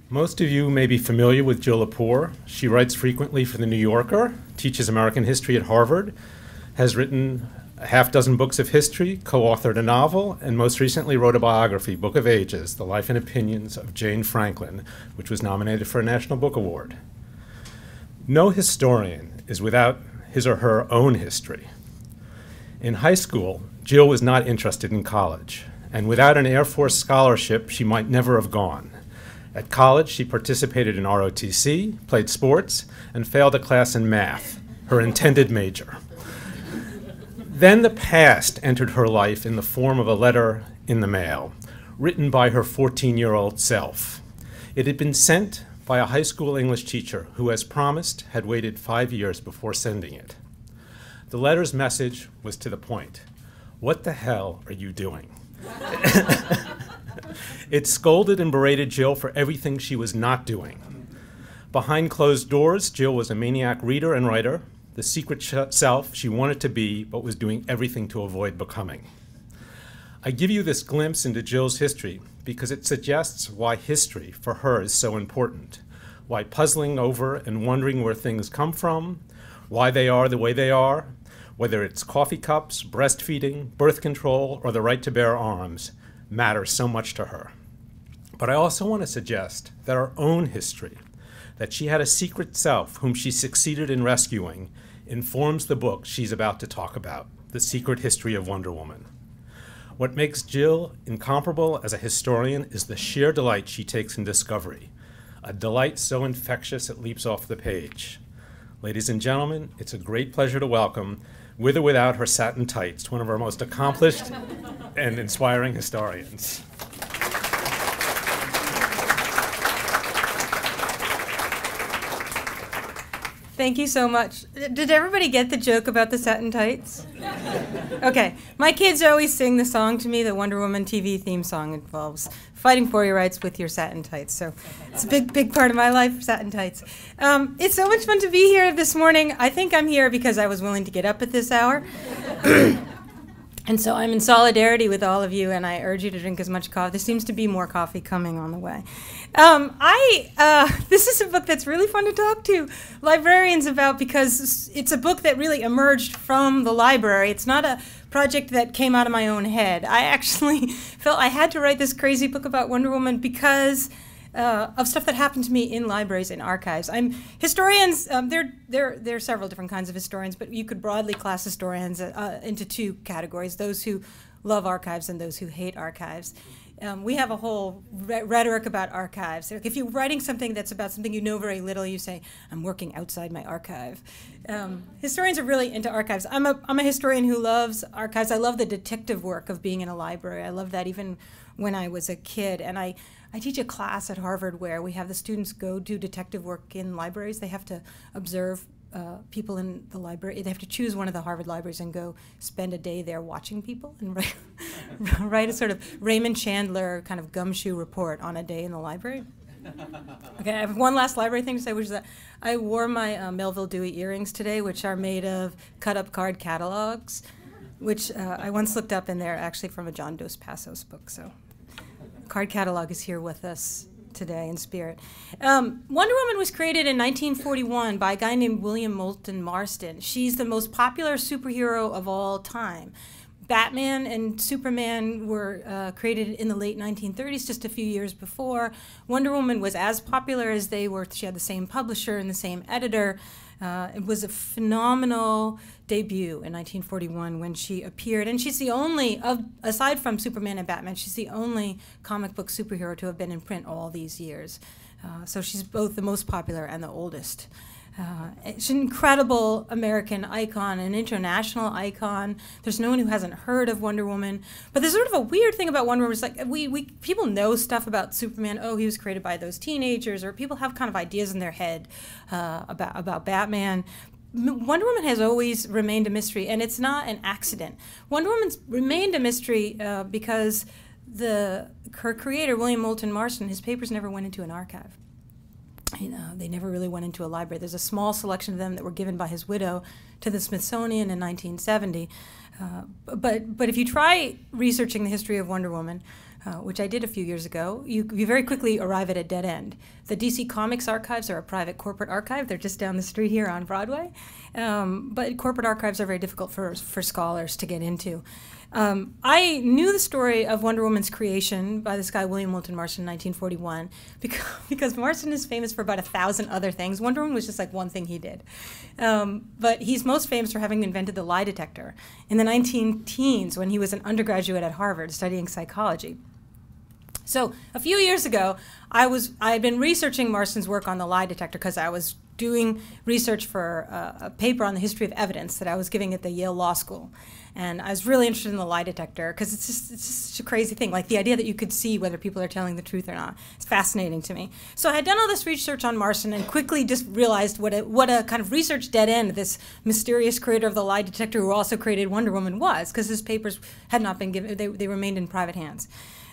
Most of you may be familiar with Jill Lepore. She writes frequently for The New Yorker, teaches American history at Harvard, has written a half-dozen books of history, co-authored a novel, and most recently wrote a biography, Book of Ages, The Life and Opinions of Jane Franklin, which was nominated for a National Book Award. No historian is without his or her own history. In high school, Jill was not interested in college, and without an Air Force scholarship, she might never have gone. At college, she participated in ROTC, played sports, and failed a class in math, her intended major. Then the past entered her life in the form of a letter in the mail, written by her 14-year-old self. It had been sent by a high school English teacher who, as promised, had waited 5 years before sending it. The letter's message was to the point. What the hell are you doing? It scolded and berated Jill for everything she was not doing. Behind closed doors, Jill was a maniac reader and writer, the secret self she wanted to be but was doing everything to avoid becoming. I give you this glimpse into Jill's history because it suggests why history for her is so important, why puzzling over and wondering where things come from, why they are the way they are, whether it's coffee cups, breastfeeding, birth control, or the right to bear arms, matters so much to her. But I also want to suggest that our own history, that she had a secret self whom she succeeded in rescuing, informs the book she's about to talk about, The Secret History of Wonder Woman. What makes Jill incomparable as a historian is the sheer delight she takes in discovery, a delight so infectious it leaps off the page. Ladies and gentlemen, it's a great pleasure to welcome, with or without her satin tights, one of our most accomplished and inspiring historians. Thank you so much. Did everybody get the joke about the satin tights? Okay. My kids always sing the song to me. The Wonder Woman TV theme song involves fighting for your rights with your satin tights. So it's a big, big part of my life, satin tights. It's so much fun to be here this morning. I think I'm here because I was willing to get up at this hour. And so I'm in solidarity with all of you, and I urge you to drink as much coffee. There seems to be more coffee coming on the way. This is a book that's really fun to talk to librarians about because it's a book that really emerged from the library. It's not a project that came out of my own head. I actually felt I had to write this crazy book about Wonder Woman because of stuff that happened to me in libraries and archives. Historians, there are several different kinds of historians, but you could broadly class historians into two categories, those who love archives and those who hate archives. We have a whole rhetoric about archives. If you're writing something that's about something you know very little, you say, I'm working outside my archive. Historians are really into archives. I'm a historian who loves archives. I love the detective work of being in a library. I love that even when I was a kid. And I teach a class at Harvard where we have the students go do detective work in libraries. They have to observe people in the library. They have to choose one of the Harvard libraries and go spend a day there watching people and write a sort of Raymond Chandler kind of gumshoe report on a day in the library. Okay, I have one last library thing to say, which is that I wore my Melville Dewey earrings today, which are made of cut-up card catalogs, which I once looked up, and they're actually from a John Dos Passos book. So, card catalog is here with us today in spirit. Wonder Woman was created in 1941 by a guy named William Moulton Marston. She's the most popular superhero of all time. Batman and Superman were created in the late 1930s, just a few years before. Wonder Woman was as popular as they were. She had the same publisher and the same editor. It was a phenomenal debut in 1941 when she appeared. And she's the only, aside from Superman and Batman, she's the only comic book superhero to have been in print all these years. So she's both the most popular and the oldest. She's an incredible American icon, an international icon. There's no one who hasn't heard of Wonder Woman. But there's sort of a weird thing about Wonder Woman. It's like people know stuff about Superman. Oh, he was created by those teenagers, or people have kind of ideas in their head about Batman. Wonder Woman has always remained a mystery, and it's not an accident. Wonder Woman's remained a mystery because her creator, William Moulton Marston, his papers never went into an archive. They never really went into a library. There's a small selection of them that were given by his widow to the Smithsonian in 1970. But if you try researching the history of Wonder Woman, which I did a few years ago, you very quickly arrive at a dead end. The DC Comics archives are a private corporate archive. They're just down the street here on Broadway. But corporate archives are very difficult for scholars to get into. I knew the story of Wonder Woman's creation by this guy, William Moulton Marston, in 1941, because Marston is famous for about 1,000 other things. Wonder Woman was just like one thing he did. But he's most famous for having invented the lie detector in the 19-teens when he was an undergraduate at Harvard studying psychology. So a few years ago, I had been researching Marston's work on the lie detector because I was doing research for a paper on the history of evidence that I was giving at the Yale Law School. And I was really interested in the lie detector because it's just such a crazy thing. Like the idea that you could see whether people are telling the truth or not. It's fascinating to me. So I had done all this research on Marston and quickly just realized what a kind of research dead end this mysterious creator of the lie detector who also created Wonder Woman was, because his papers had not been given, they remained in private hands.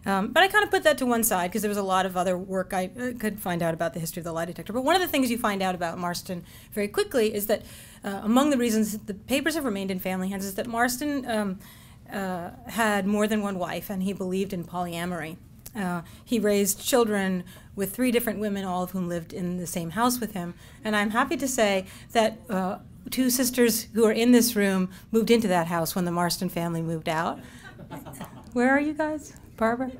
But I kind of put that to one side because there was a lot of other work I could find out about the history of the lie detector. But one of the things you find out about Marston very quickly is that among the reasons that the papers have remained in family hands is that Marston had more than one wife, and he believed in polyamory. He raised children with 3 different women, all of whom lived in the same house with him. And I'm happy to say that 2 sisters who are in this room moved into that house when the Marston family moved out. Where are you guys? Barbara?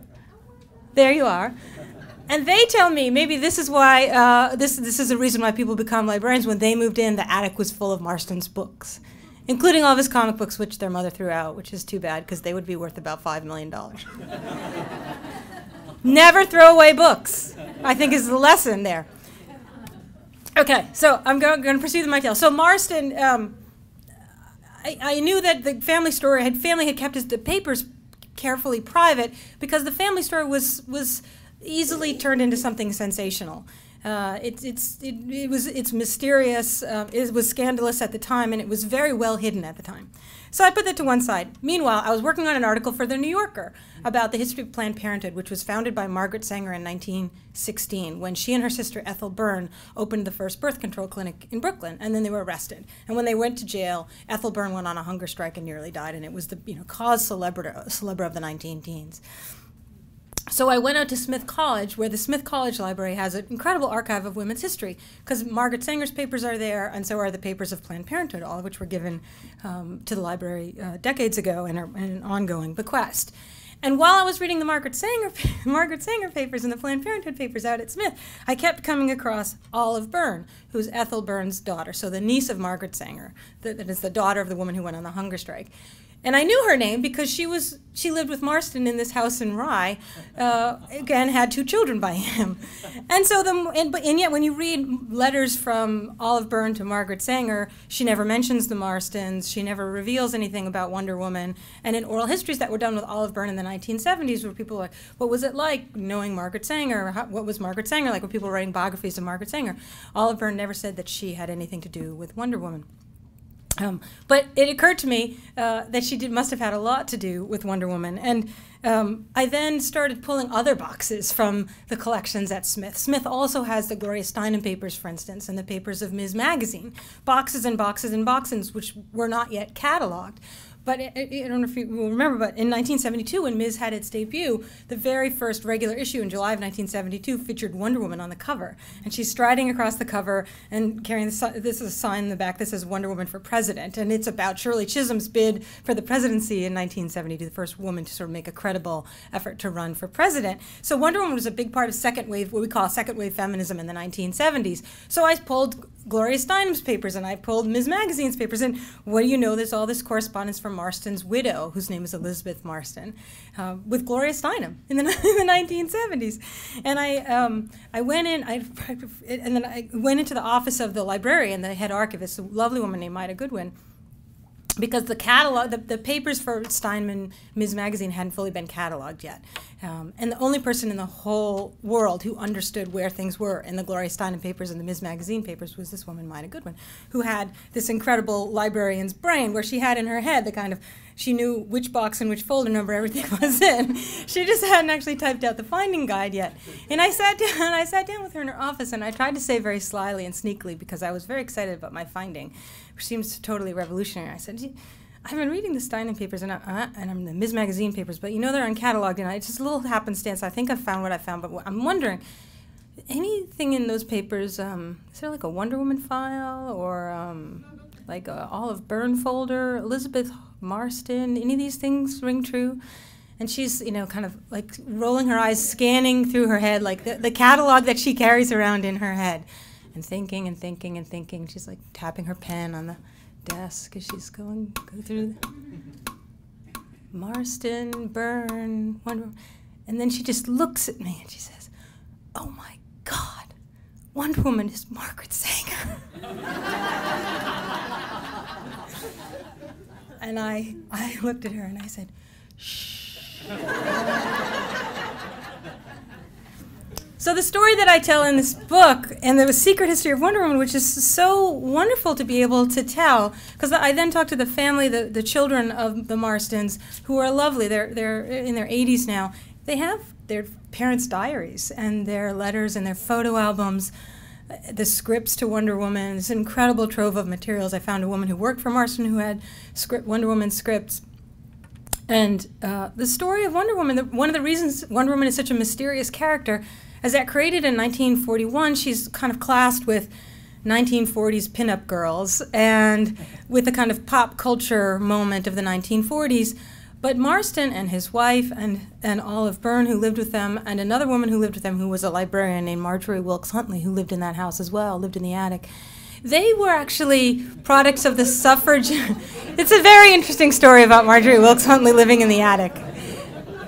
There you are. And they tell me, maybe this is why, this is the reason why people become librarians. When they moved in, the attic was full of Marston's books, including all of his comic books, which their mother threw out, which is too bad, because they would be worth about $5 million. Never throw away books, I think is the lesson there. Okay, so I'm going to proceed with my tale. So Marston, I knew that the family had kept the papers carefully private because the family story was easily turned into something sensational. It's mysterious, it was scandalous at the time, and it was very well hidden at the time. So I put that to one side. Meanwhile, I was working on an article for The New Yorker about the history of Planned Parenthood, which was founded by Margaret Sanger in 1916, when she and her sister Ethel Byrne opened the first birth control clinic in Brooklyn, and then they were arrested. And when they went to jail, Ethel Byrne went on a hunger strike and nearly died, and it was the cause célèbre of the 19-teens. So I went out to Smith College, where the Smith College Library has an incredible archive of women's history, because Margaret Sanger's papers are there, and so are the papers of Planned Parenthood, all of which were given to the library decades ago in an ongoing bequest. And while I was reading the Margaret Sanger papers and the Planned Parenthood papers out at Smith, I kept coming across Olive Byrne, who's Ethel Byrne's daughter, so the niece of Margaret Sanger, that is the daughter of the woman who went on the hunger strike. And I knew her name because she lived with Marston in this house in Rye, again, had 2 children by him. And so, and yet when you read letters from Olive Byrne to Margaret Sanger, she never mentions the Marstons, she never reveals anything about Wonder Woman. And in oral histories that were done with Olive Byrne in the 1970s, where people were like, what was it like knowing Margaret Sanger? What was Margaret Sanger like? Were people writing biographies of Margaret Sanger? Olive Byrne never said that she had anything to do with Wonder Woman. But it occurred to me that she must have had a lot to do with Wonder Woman. And I then started pulling other boxes from the collections at Smith. Smith also has the Gloria Steinem papers, for instance, and the papers of Ms. Magazine. Boxes and boxes and boxes which were not yet cataloged. But I don't know if you will remember, but in 1972, when Ms. had its debut, the very first regular issue in July of 1972 featured Wonder Woman on the cover. And she's striding across the cover and carrying this is a sign in the back that says Wonder Woman for President. And it's about Shirley Chisholm's bid for the presidency in 1972, the first woman to sort of make a credible effort to run for president. So Wonder Woman was a big part of second wave, what we call second wave feminism in the 1970s. So I pulled Gloria Steinem's papers, and I pulled Ms. Magazine's papers, and what do you know, there's all this correspondence from Marston's widow, whose name is Elizabeth Marston, with Gloria Steinem in the 1970s. And I went in, and then I went into the office of the librarian, the head archivist, a lovely woman named Ida Goodwin, because the catalog, the papers for Steinman Ms. Magazine hadn't fully been cataloged yet. And the only person in the whole world who understood where things were in the Gloria Steinem papers and the Ms. Magazine papers was this woman, Ida Goodwin, who had this incredible librarian's brain where she had in her head the kind of, she knew which box and which folder number everything was in. She just hadn't actually typed out the finding guide yet. And I sat down with her in her office, and I tried to say very slyly and sneakily, because I was very excited about my finding, which seems totally revolutionary. I said, I've been reading the Steinem papers and I'm the Ms. Magazine papers, but you know they're uncatalogued, and it's just a little happenstance. I think I found what I found, but I'm wondering, anything in those papers, is there like a Wonder Woman file or like a Olive Byrne folder, Elizabeth Marston, any of these things ring true? And she's, you know, kind of like rolling her eyes, scanning through her head, like the catalog that she carries around in her head, and thinking and thinking and thinking. She's like tapping her pen on the desk as she's go through Marston, Byrne, Wonder Woman. And then she just looks at me and she says, "Oh my God, Wonder Woman is Margaret Sanger." And I looked at her and I said, "Shh." So the story that I tell in this book, and the secret history of Wonder Woman, which is so wonderful to be able to tell, because I then talked to the family, the children of the Marstons, who are lovely. They're in their 80s now. They have their parents' diaries and their letters and their photo albums, the scripts to Wonder Woman. This incredible trove of materials. I found a woman who worked for Marston who had Wonder Woman scripts. And the story of Wonder Woman, one of the reasons Wonder Woman is such a mysterious character is that created in 1941, she's kind of classed with 1940s pinup girls and with the kind of pop culture moment of the 1940s. But Marston and his wife and Olive Byrne, who lived with them, and another woman who lived with them who was a librarian named Marjorie Wilkes Huntley, who lived in that house as well, lived in the attic. They were actually products of the suffrage. It's a very interesting story about Marjorie Wilkes Huntley living in the attic,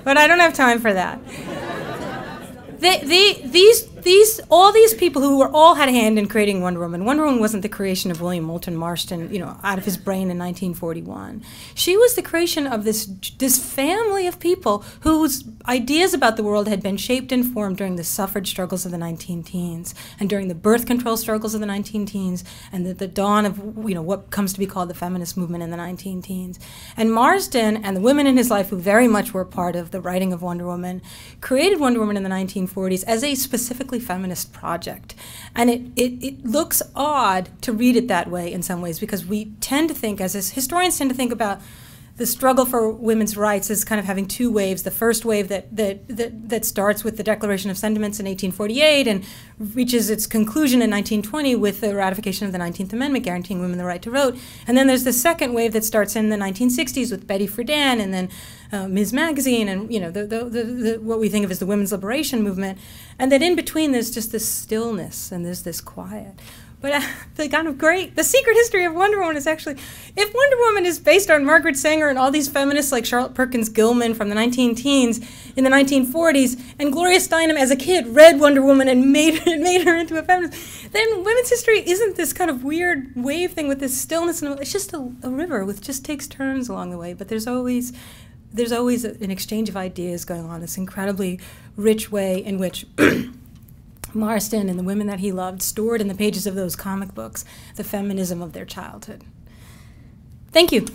but I don't have time for that. All these people who were all had a hand in creating Wonder Woman. Wonder Woman wasn't the creation of William Moulton Marston, you know, out of his brain in 1941. She was the creation of this family of people whose ideas about the world had been shaped and formed during the suffrage struggles of the 19-teens and during the birth control struggles of the 19-teens and the dawn of, you know, what comes to be called the feminist movement in the 19-teens. And Marston and the women in his life who very much were part of the writing of Wonder Woman created Wonder Woman in the 1940s as a specifically feminist project. And it looks odd to read it that way in some ways, because we tend to think, as historians tend to think about the struggle for women's rights as kind of having two waves. The first wave that starts with the Declaration of Sentiments in 1848 and reaches its conclusion in 1920 with the ratification of the 19th Amendment guaranteeing women the right to vote. And then there's the second wave that starts in the 1960s with Betty Friedan and then Ms. Magazine and, you know, what we think of as the women's liberation movement. And that in between there's just this stillness and there's this quiet. But the secret history of Wonder Woman is actually, if Wonder Woman is based on Margaret Sanger and all these feminists like Charlotte Perkins Gilman from the 19-teens in the 1940s, and Gloria Steinem as a kid read Wonder Woman and made her into a feminist, then women's history isn't this kind of weird wave thing with this stillness. And it's just a river with just takes turns along the way. But there's always an exchange of ideas going on, this incredibly rich way in which Marston and the women that he loved stored in the pages of those comic books the feminism of their childhood. Thank you.